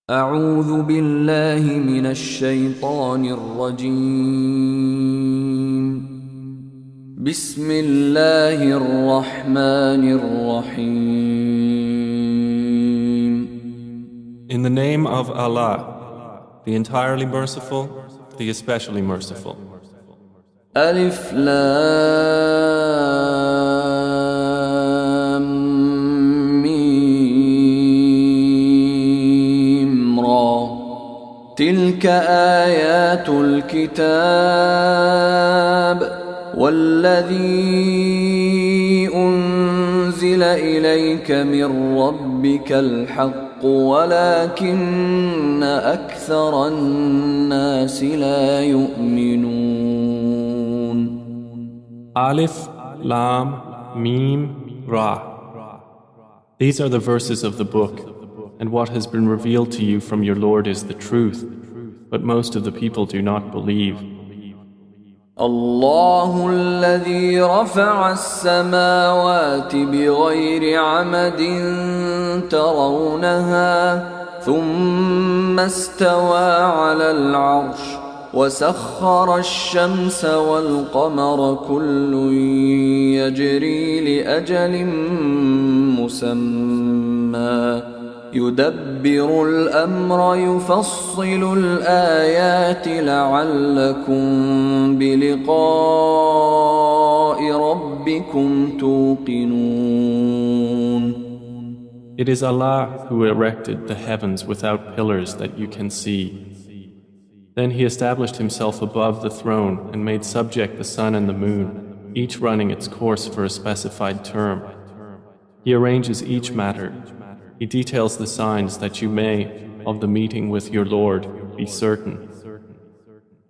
أعوذ بالله من الشيطان الرجيم. بسم الله الرحمن الرحيم. In the name of Allah, the entirely merciful, the especially merciful. ألف لام ميم را تلك آيات الكتاب والذي أنزل إليك من ربك الحق ولكن أكثر الناس لا يؤمنون. Alif, Lam, Mim, Ra. These are the verses of the book, and what has been revealed to you from your Lord is the truth, but most of the people do not believe. الله الذي رفع السماوات بغير عمد ترونها ثم استوى على العرش وسخر الشمس والقمر كل يجري لأجل مسمى يدبر الأمر يفصل الآيات لعلكم بلقاء ربكم توقنون. It is Allah who erected the heavens without pillars that you can see. Then He established Himself above the throne and made subject the sun and the moon, each running its course for a specified term. He arranges each matter. He details the signs that you may, of the meeting with your Lord, be certain.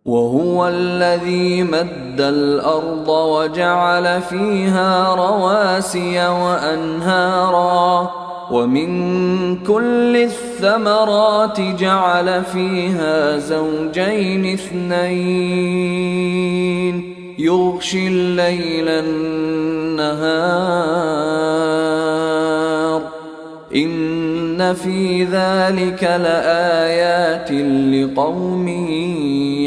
وهو الذي مد الأرض وجعل فيها رواسي وأنهارا ومن كل الثمرات جعل فيها زوجين اثنين يغشي الليل النهار إن في ذلك لآيات لقوم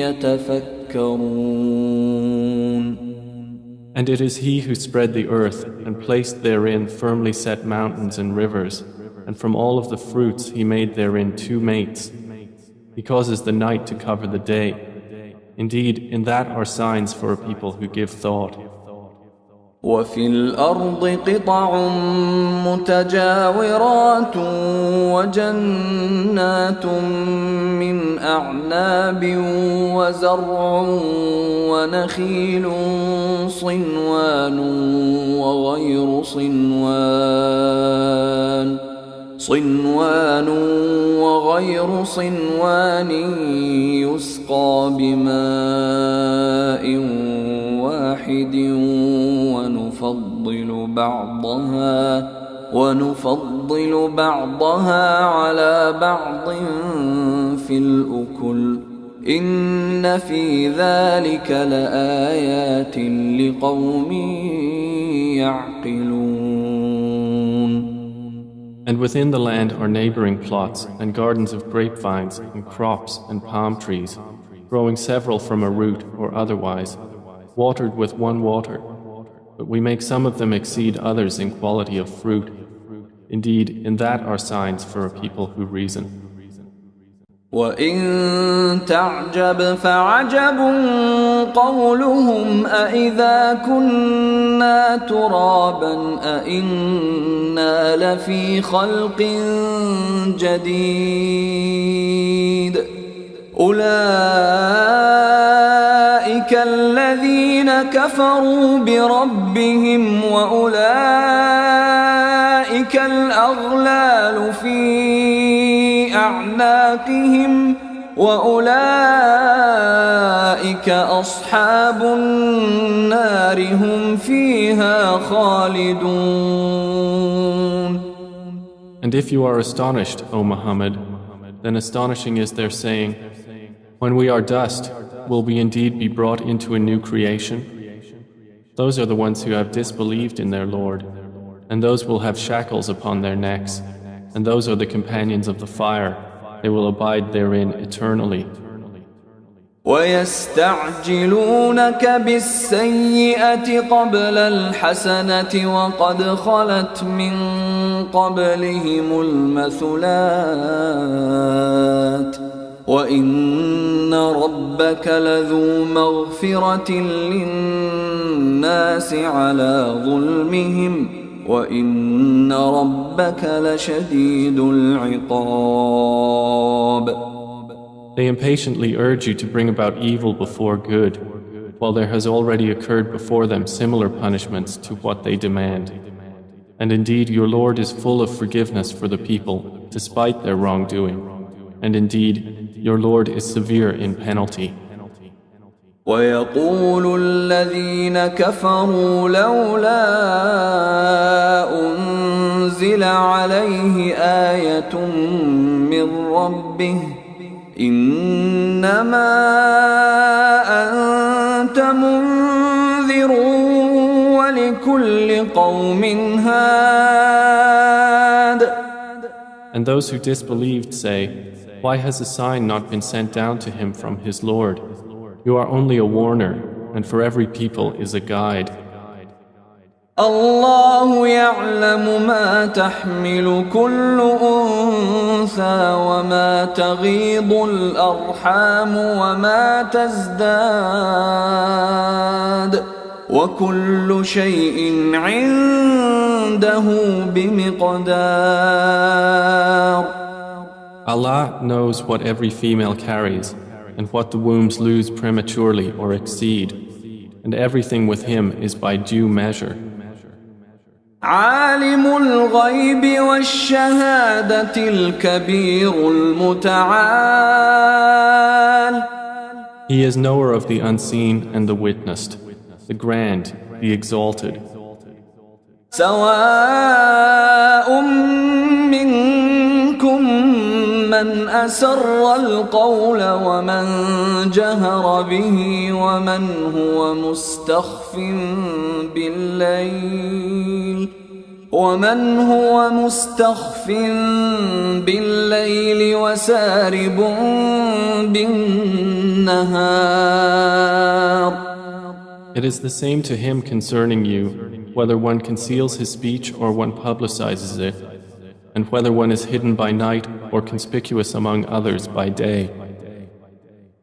يتفكرون. And it is He who spread the earth and placed therein firmly set mountains and rivers, and from all of the fruits He made therein two mates. He causes the night to cover the day. Indeed, in that are signs for a people who give thought. وفي الأرض قطع متجاورات وجنات من أعناب وزرع ونخيل صنوان وغير صنوان يسقى بماء واحد ونفضل بعضها على بعض في الأكل إن في ذلك لآيات لقوم يعقلون. And within the land are neighboring plots and gardens of grapevines and crops and palm trees, growing several from a root or otherwise, watered with one water. But we make some of them exceed others in quality of fruit. Indeed, in that are signs for a people who reason. وَإِن تَعْجَبْ فَعَجَبٌ قَوْلُهُمْ أَإِذَا كُنَّا تُرَابًا أَإِنَّا لَفِي خَلْقٍ جَدِيدٍ أُولَئِكَ الَّذِينَ كَفَرُوا بِرَبِّهِمْ وَأُولَئِكَ الْأَغْلَالُ فِي أَعْنَاقِهِمْ وَأُولَئِكَ أَصْحَابُ النَّارِ هُمْ فِيهَا خَالِدُونَ. And if you are astonished, O Muhammad, then astonishing is their saying, when we are dust, will we indeed be brought into a new creation? Those are the ones who have disbelieved in their Lord, and those will have shackles upon their necks, and those are the companions of the fire, they will abide therein eternally. ويستعجلونك بالسيئة قبل الحسنة وقد خلت من قبلهم المثلات وإن ربك لذو مغفرة للناس على ظلمهم وإن ربك لشديد العقاب. They impatiently urge you to bring about evil before good, while there has already occurred before them similar punishments to what they demand. And indeed, your Lord is full of forgiveness for the people, despite their wrongdoing. And indeed, your Lord is severe in penalty. ويقول الذين كفروا لولا أنزل عليه آية من ربه إنما أنت منذر ولكل قوم هاد. And those who disbelieved say, why has a sign not been sent down to him from his Lord? You are only a warner, and for every people is a guide. الله يعلم ما تحمل كل أنثى وما تغيض الأرحام وما تزداد وكل شيء عنده بمقدار. Allah knows what every female carries and what the wombs lose prematurely or exceed, and everything with him is by due measure. عالم الغيب والشهادة الكبير المتعال. He is knower of the unseen and the witnessed, the grand, the exalted. سواء منكم من أسر القول ومن جهر به ومن هو مستخف بالليل وسارب بالنهار. It is the same to him concerning you, whether one conceals his speech or one publicizes it, and whether one is hidden by night or conspicuous among others by day.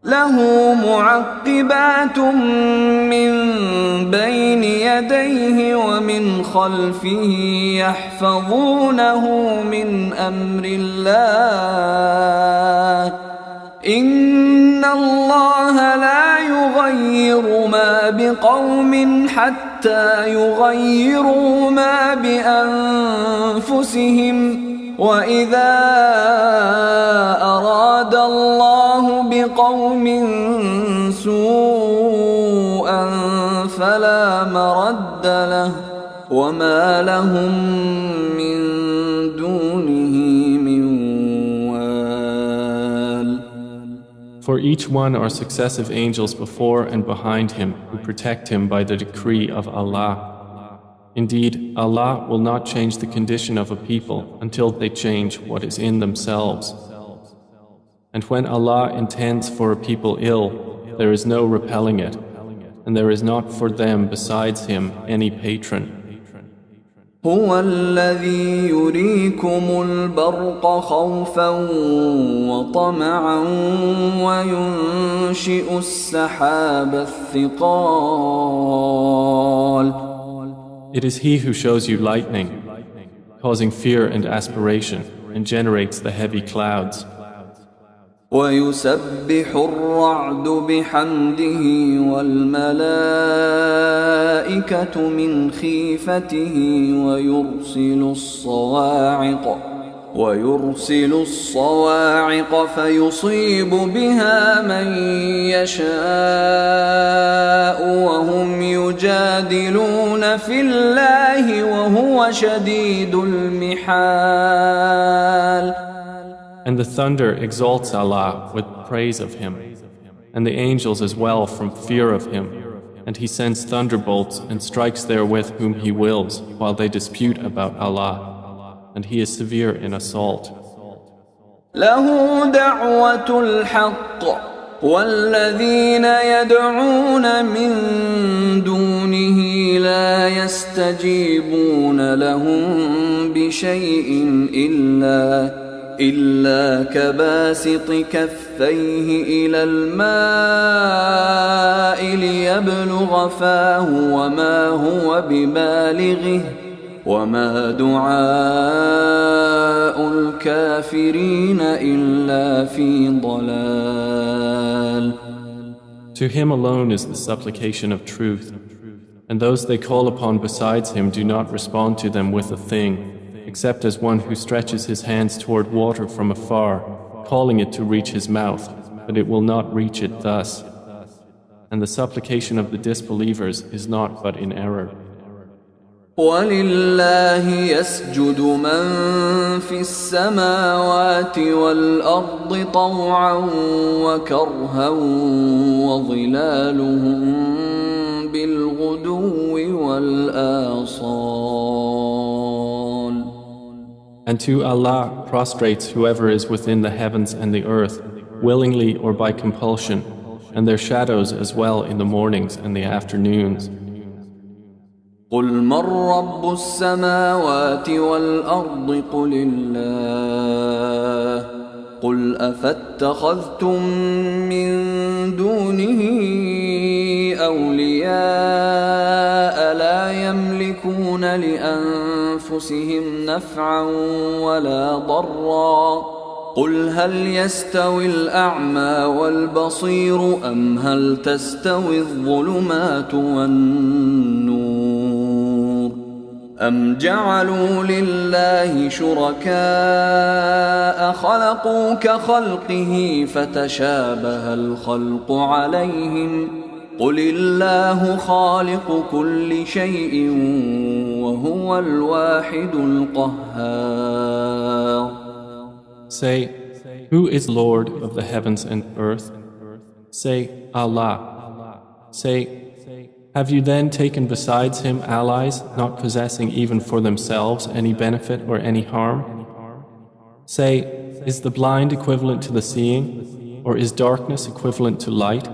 له معقبات من بين يديه ومن خلفه يحفظونه من أمر الله إن الله لا يغير ما بقوم حتى يغيروا ما بأنفسهم وإذا أراد الله بقوم سوءا فلا مرد له وما لهم من دونه من وال. For each one are successive angels before and behind him who protect him by the decree of Allah. Indeed, Allah will not change the condition of a people until they change what is in themselves. And when Allah intends for a people ill, there is no repelling it, and there is not for them besides Him any patron. هو الذي يريكم البرق خوفا وطمعا وينشئ السحاب الثقال. It is He who shows you lightning, causing fear and aspiration, and generates the heavy clouds. ويسبح الرعد بحمده والملائكة من خيفته ويرسل الصواعق فيصيب بها من يشاء وهم يجادلون في الله وهو شديد المحال. And the thunder exalts Allah with praise of Him, and the angels as well from fear of Him, and He sends thunderbolts and strikes therewith whom He wills while they dispute about Allah, and He is severe in assault. له دعوة الحق والذين يدعون من دونه لا يستجيبون لهم بشيء إلا كباسط كفيه إلى الماء ليبلغ فاه وما هو ببالغه وما دعاء الكافرين إلا في ضلال. To him alone is the supplication of truth, and those they call upon besides him do not respond to them with a thing, except as one who stretches his hands toward water from afar, calling it to reach his mouth, but it will not reach it thus. And the supplication of the disbelievers is not but in error. وَلِلَّهِ يَسْجُدُ مَن فِي السَّمَاوَاتِ وَالْأَرْضِ طَوْعًا وَكَرْهًا وَظِلَالُهُم بِالْغُدُوِّ وَالْآصَالِ. And to Allah prostrates whoever is within the heavens and the earth, willingly or by compulsion, and their shadows as well in the mornings and the afternoons. قُلْ مَنْ رَبُّ السَّمَاوَاتِ وَالْأَرْضِ قُلِ اللَّهُ قُلْ أَفَاتَّخَذْتُمْ مِنْ دُونِهِ أَوْلِيَاءَ لَا يَمْلِكُونَ لِأَنفُسِهِمْ نَفْعًا وَلَا ضَرًّا قُلْ هَلْ يَسْتَوِي الْأَعْمَى وَالْبَصِيرُ أَمْ هَلْ تَسْتَوِي الظُّلُمَاتُ وَالنُّورُ أَمْ جَعَلُوا لِلَّهِ شُرَكَاءَ خَلَقُوا كَخَلْقِهِ فَتَشَابَهَ الْخَلْقُ عَلَيْهِمْ قُلِ اللَّهُ خَالِقُ كُلِّ شَيْءٍ وَهُوَ الْوَاحِدُ الْقَهَّارُ. Say, who is Lord of the heavens and earth? Say, Allah. Say, have you then taken besides him allies, not possessing even for themselves any benefit or any harm? Say, is the blind equivalent to the seeing, or is darkness equivalent to light?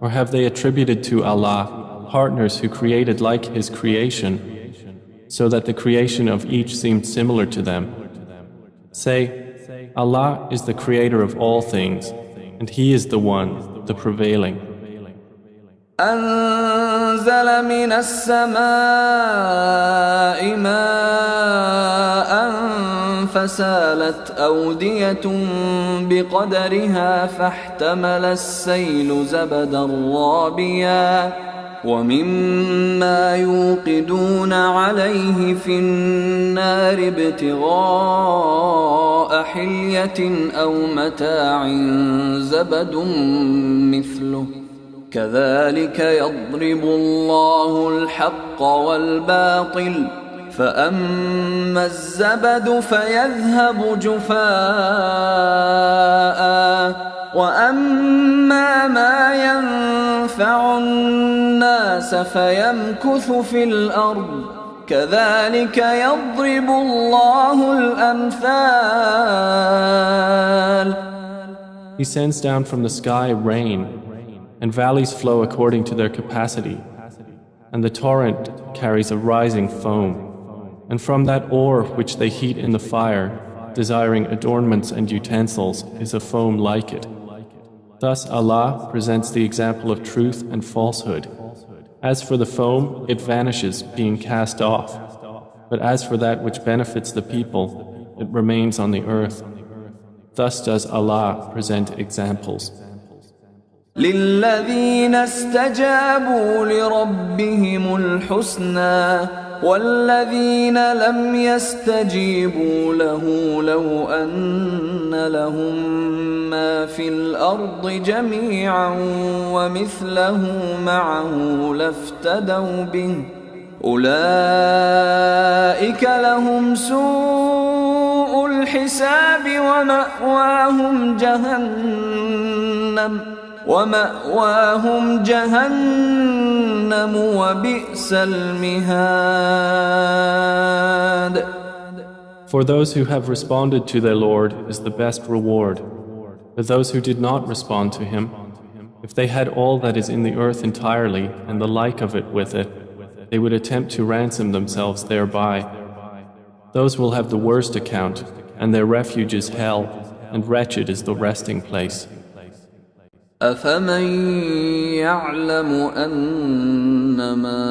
Or have they attributed to Allah partners who created like his creation, so that the creation of each seemed similar to them? Say, Allah is the creator of all things, and he is the one, the prevailing. أنزل من السماء ماء فسالت أودية بقدرها فاحتمل السيل زبدا رابيا ومما يوقدون عليه في النار ابتغاء حلية أو متاع زبد مثله كذلك يضرب الله الحق والباطل فأما الزبد فيذهب جفاء وأما ما ينفع الناس فيمكث في الأرض كذلك يضرب الله الأمثال. He sends down from the sky rain, and valleys flow according to their capacity, and the torrent carries a rising foam, and from that ore which they heat in the fire, desiring adornments and utensils, is a foam like it. Thus Allah presents the example of truth and falsehood. As for the foam, it vanishes, being cast off, but as for that which benefits the people, it remains on the earth. Thus does Allah present examples. للذين استجابوا لربهم الحسنى والذين لم يستجيبوا له لو أن لهم ما في الأرض جميعا ومثله معه لافتدوا به أولئك لهم سوء الحساب ومأواهم جهنم وبئس المهاد. For those who have responded to their Lord is the best reward. But those who did not respond to Him, if they had all that is in the earth entirely and the like of it with it, they would attempt to ransom themselves thereby. Those will have the worst account, and their refuge is hell, and wretched is the resting place. أفمن يعلم أنما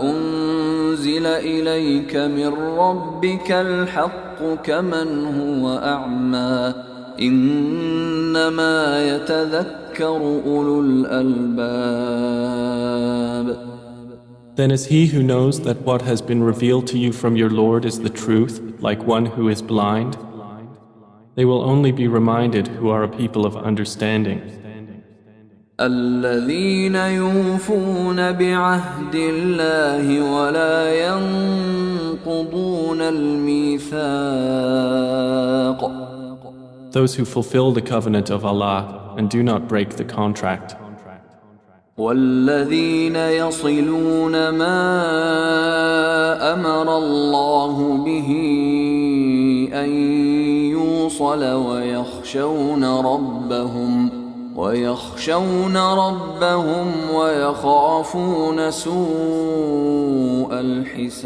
أنزل إليك من ربك الحق كمن هو أعمى إنما يتذكر أولو الألباب. Then is he who knows that what has been revealed to you from your Lord is the truth, like one who is blind? They will only be reminded who are a people of understanding. الذين يوفون بعهد الله ولا ينقضون الميثاق. Those who fulfill the covenant of Allah and do not break the contract. والذين يصلون ما أمر الله به أن يوصل ويخشون ربهم ويخافون سوء الحساب.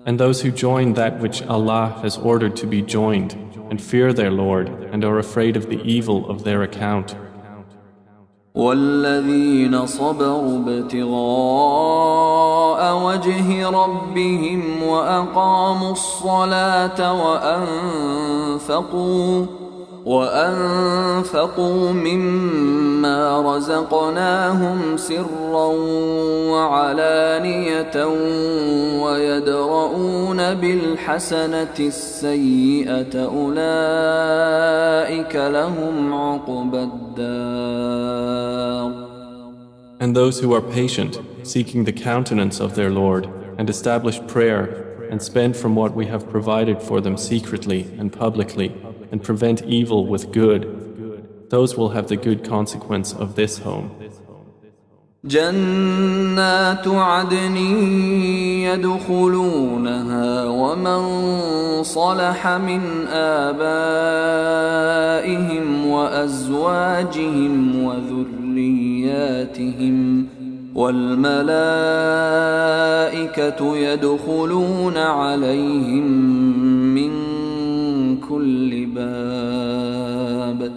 And those who join that which Allah has ordered to be joined and fear their Lord and are afraid of the evil of their account. والذين صبروا ابتغاء وجه ربهم وأقاموا الصلاة وأنفقوا مما رزقناهم سرا وعلانية ويدرؤون بالحسنة السيئة أولئك لهم عقبى الدار. And those who are patient, seeking the countenance of their Lord, and establish prayer, and spend from what we have provided for them secretly and publicly, and prevent evil with good, those will have the good consequence of this home. جنات عدن يدخلونها ومن صلح من آبائهم وأزواجهم وذرياتهم والملائكة يدخلون عليهم من كل باب.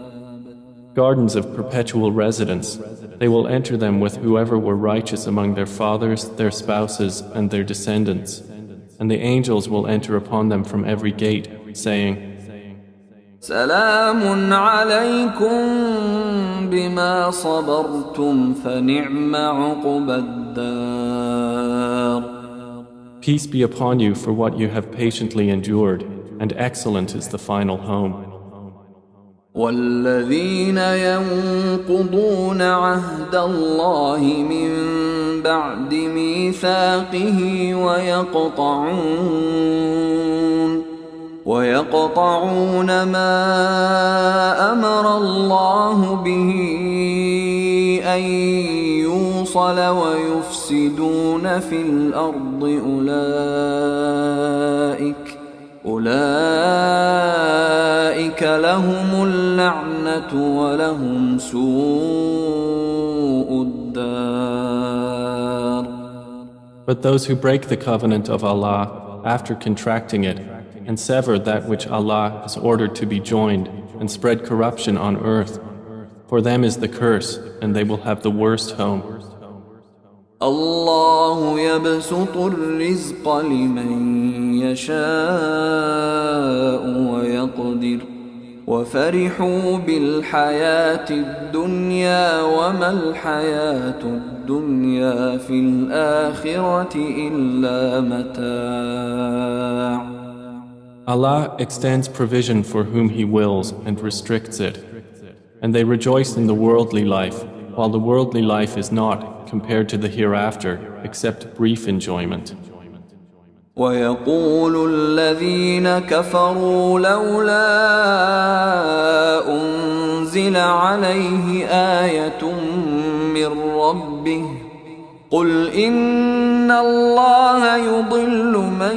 Gardens of perpetual residence, they will enter them with whoever were righteous among their fathers, their spouses, and their descendants. And the angels will enter upon them from every gate, saying, سلام عليكم بما صبرتم فنعم عقبى الدار. Peace be upon you for what you have patiently endured, and excellent is the final home. والذين ينقضون عهد الله من بعد ميثاقه ويقطعون ما أمر الله به أن يوصل ويفسدون في الأرض أولئك لهم اللعنة ولهم سوء الدار. But those who break the covenant of Allah after contracting it and sever that which Allah has ordered to be joined and spread corruption on earth, for them is the curse and they will have the worst home. الله يبسط الرزق لمن يشاء ويقدر وفرحوا بالحياة الدنيا وما الحياة الدنيا في الآخرة إلا متاع. Allah extends provision for whom He wills and restricts it, and they rejoice in the worldly life, while the worldly life is not, compared to the hereafter, except brief enjoyment. ويقول الذين كفروا لولا أنزل عليه آية من ربه قل إن الله يضل من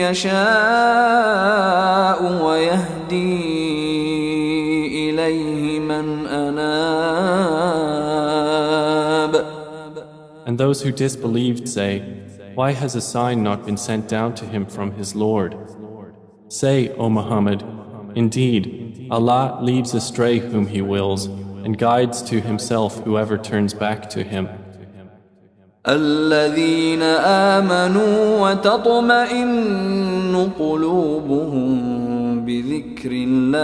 يشاء ويهدي إليه من أناب. And those who disbelieved say, why has a sign not been sent down to him from his Lord? Say, O Muhammad, indeed, Allah leads astray whom He wills and guides to Himself whoever turns back to Him. الذين آمنوا وتطمئن قلوبهم بذكر الله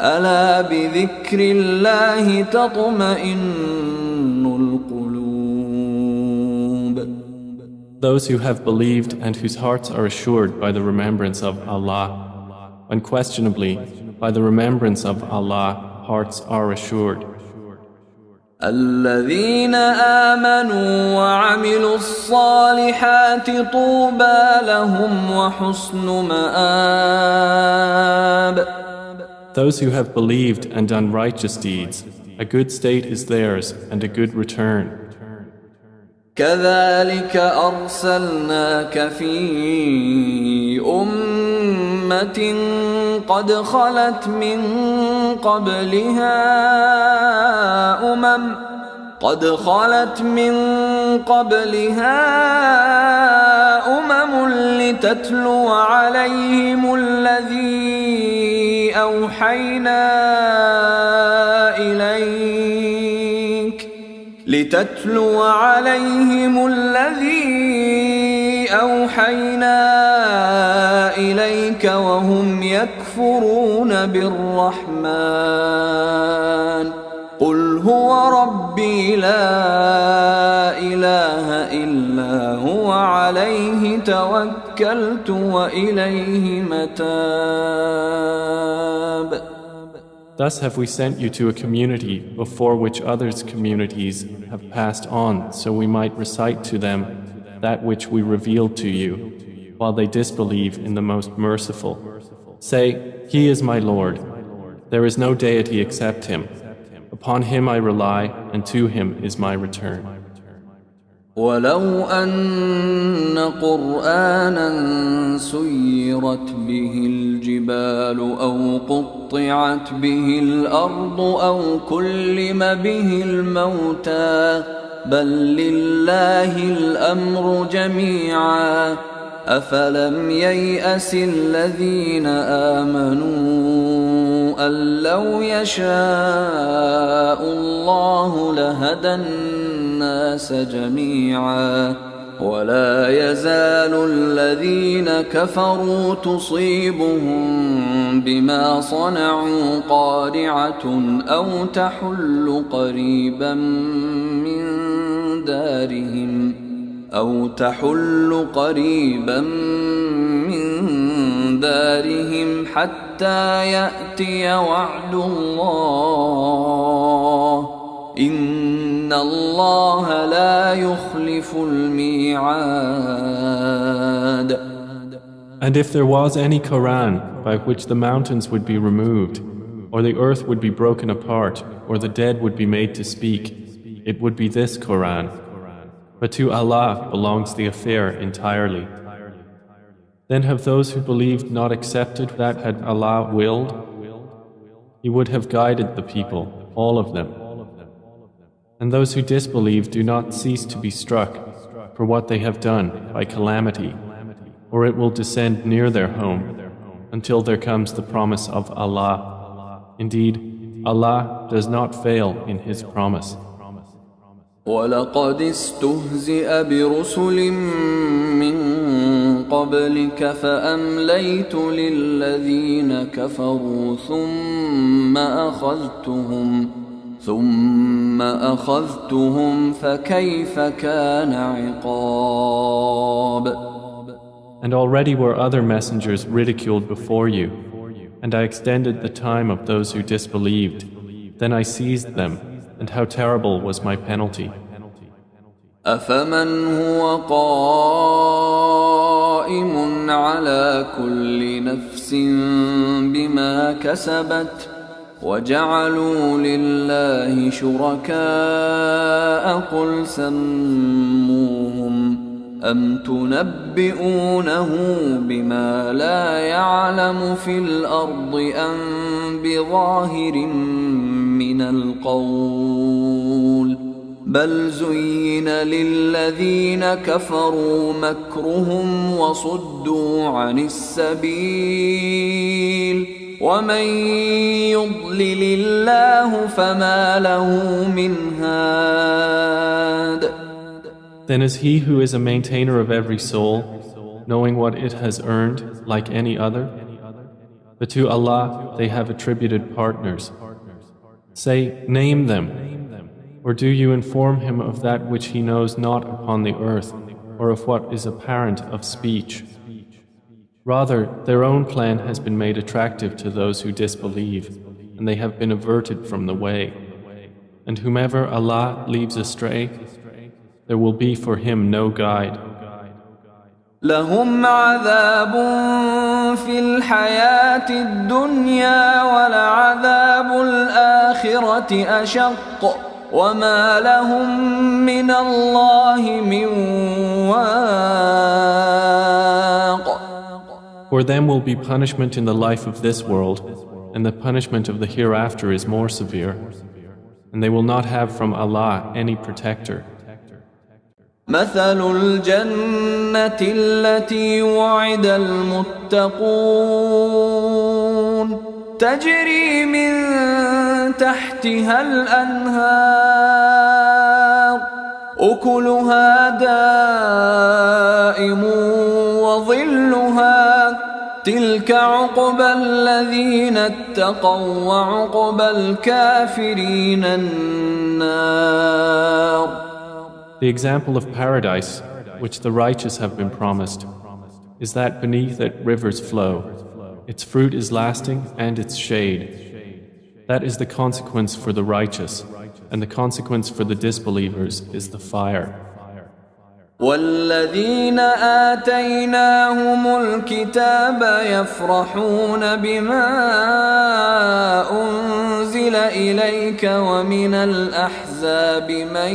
ألا بذكر الله تطمئن القلوب. Those who have believed and whose hearts are assured by the remembrance of Allah. Unquestionably, by the remembrance of Allah, hearts are assured. الذين آمنوا وعملوا الصالحات طوبى لهم وحسن مآب. Those who have believed and done righteous deeds, a good state is theirs and a good return. كذلك أرسلناك في أمة قد خلت من قبلها أمم لتتلو عليهم الذي أوحينا إليك وهم يكفرون بالرحمن قل هو ربي لا إله إلا هو عليه توكلت وإليه متاب. Thus have we sent you to a community before which others' communities have passed on, so we might recite to them that which we revealed to you, while they disbelieve in the Most Merciful. Say, He is my Lord. There is no deity except Him. Upon Him I rely, and to Him is my return. ولو أن قرآنا سيرت به الجبال أو قطعت به الأرض أو كلم به الموتى بل لله الأمر جميعا أفلم ييأس الذين آمنوا أن لو يشاء الله لهدى الناس جميعا ولا يزال الذين كفروا تصيبهم بما صنعوا قارعة أو تحل قريبا من دارهم حتى يأتي وعد الله إن الله لا يخلف الميعاد. And if there was any Quran by which the mountains would be removed, or the earth would be broken apart, or the dead would be made to speak, it would be this Quran. But to Allah belongs the affair entirely. Then have those who believed not accepted that had Allah willed? He would have guided the people, all of them. And those who disbelieve do not cease to be struck for what they have done by calamity, or it will descend near their home until there comes the promise of Allah. Indeed, Allah does not fail in His promise. وَلَقَدِ اسْتُهْزِئَ بِرُسُلٍ مِّن قَبْلِكَ فَأَمْلَيْتُ لِلَّذِينَ كَفَرُوا ثُمَّ أَخَذْتُهُمْ فَكَيْفَ كَانَ عِقَابِ. And already were other messengers ridiculed before you, and I extended the time of those who disbelieved. Then I seized them, and how terrible was my penalty. أفمن هو قائم على كل نفس بما كسبت وجعلوا لله شركاء قل سموهم أم تنبئونه بما لا يعلم في الأرض أم بظاهر من القول بل زين للذين كفروا مكرهم وصدوا عن السبيل ومن يضلل الله فما له من هاد. Then is he who is a maintainer of every soul, knowing what it has earned, like any other? But to Allah they have attributed partners. Say, name them. Or do you inform him of that which he knows not upon the earth, or of what is apparent of speech? Rather, their own plan has been made attractive to those who disbelieve, and they have been averted from the way. And whomever Allah leaves astray, there will be for him no guide. لهم عذاب في الحياة الدنيا ولعذاب الآخرة أشق وما لهم من الله من واق. For them will be punishment in the life of this world, and the punishment of the hereafter is more severe, and they will not have from Allah any protector. مثل الجنة التي وعد المتقون تجري من تحتها الأنهار أكلها دائم وظلها تلك عقبى الذين اتقوا وعقبى الكافرين النار. The example of paradise, which the righteous have been promised, is that beneath it rivers flow. Its fruit is lasting and its shade. That is the consequence for the righteous, and the consequence for the disbelievers is the fire. والذين آتيناهم الكتاب يفرحون بما أنزل إليك ومن الأحزاب من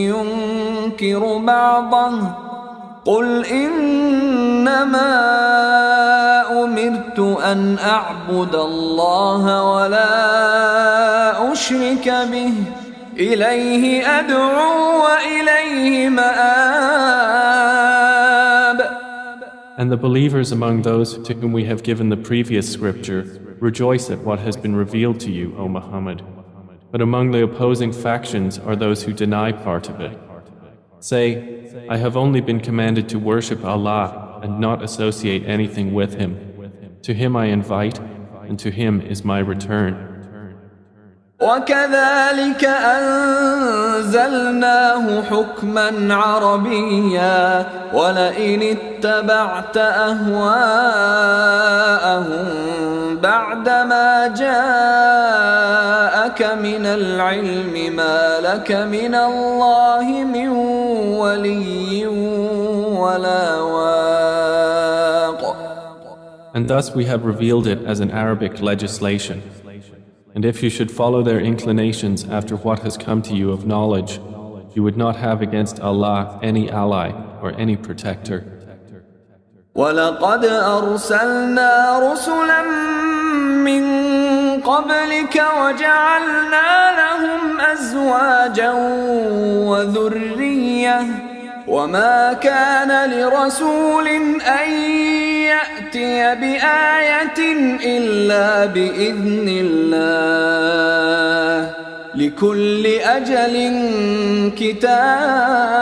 ينكر بعضه قل إنما أمرت أن أعبد الله ولا أشرك به إليه أدعو وإليه مآب. And the believers among those to whom we have given the previous scripture rejoice at what has been revealed to you, O Muhammad. But among the opposing factions are those who deny part of it. Say, I have only been commanded to worship Allah and not associate anything with Him. To Him I invite, and to Him is my return. وكذلك أنزلناه حكما عربيا ولئن اتبعت أهواءهم بعدما جاءك من العلم ما لك من الله من ولي ولا واق. And thus we have revealed it as an Arabic legislation. And if you should follow their inclinations after what has come to you of knowledge, you would not have against Allah any ally or any protector. وَلَقَدْ أَرْسَلْنَا رُسُلًا مِّن قَبْلِكَ وَجَعَلْنَا لَهُمْ أَزْوَاجًا وَذُرِّيَّةً وَمَا كَانَ لِرَسُولٍ أَن يَأْتِيَ بِآيَةٍ إِلَّا بِإِذْنِ اللَّهِ لِكُلِّ أَجَلٍ كِتَابٌ.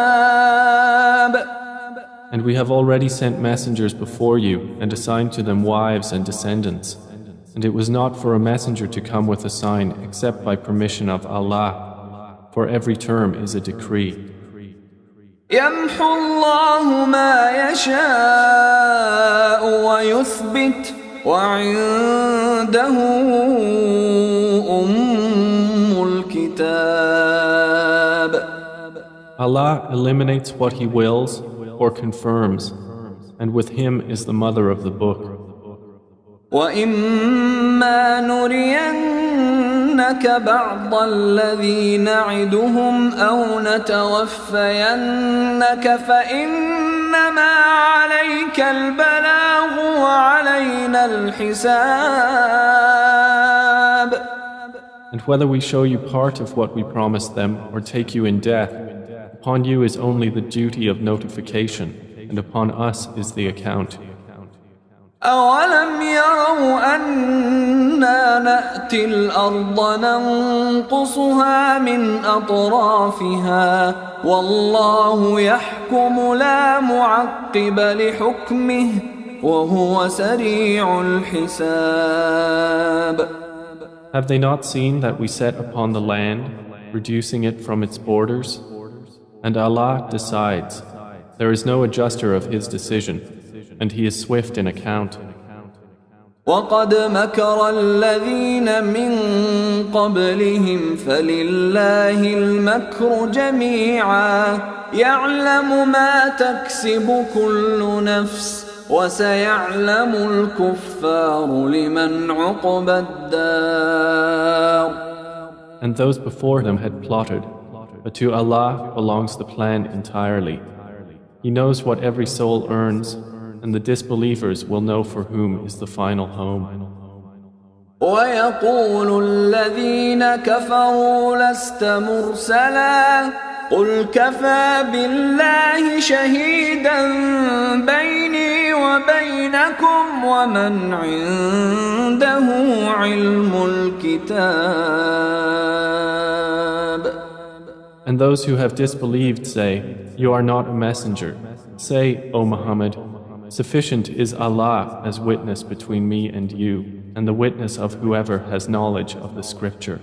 And we have already sent messengers before you and assigned to them wives and descendants. And it was not for a messenger to come with a sign except by permission of Allah. For every term is a decree. يمحو الله ما يشاء ويثبت وعنده أم الكتاب. Allah eliminates what He wills or confirms, and with Him is the mother of the book. وَإِمَّا نُرِيَنَّكَ نُرِيَنَّكَ بَعْضَ الَّذِي نَعِدُهُمْ أَوْ نَتَوَفَّيَنَّكَ فَإِنَّمَا عَلَيْكَ الْبَلَاغُ وَعَلَيْنَا الْحِسَابُ. And whether we show you part of what we promised them or take you in death, upon you is only the duty of notification, and upon us is the account. أَوَلَمْ يَرَوْا أَنَّا نَأْتِي الْأَرْضَ نَنقُصُهَا مِنْ أَطْرَافِهَا وَاللَّهُ يَحْكُمُ لَا مُعَقِّبَ لِحُكْمِهِ وَهُوَ سَرِيعُ الْحِسَابِ. Have they not seen that we set upon the land, reducing it from its borders? And Allah decides. There is no adjuster of His decision, and He is swift in account. وَقَدْ مَكَرَ الَّذِينَ مِنْ قَبْلِهِمْ فَلِلَّهِ الْمَكْرُ جَمِيعًا يَعْلَمُ مَا تَكْسِبُ كُلُّ نَفْسٍ وَسَيَعْلَمُ الْكُفَّارُ لِمَنْ عُقْبَى الدَّارِ. And those before them had plotted, but to Allah belongs the plan entirely. He knows what every soul earns, and the disbelievers will know for whom is the final home. وَيَقُولُ الَّذِينَ كَفَرُوا لَسْتَ مُرْسَلًا قُلْ كَفَى بِاللَّهِ شَهِيدًا بَيْنِي وَبَيْنَكُمْ وَمَنْ عِندَهُ عِلْمُ الْكِتَابِ. And those who have disbelieved say, "You are not a messenger." Say, O Muhammad, sufficient is Allah as witness between me and you, and the witness of whoever has knowledge of the scripture.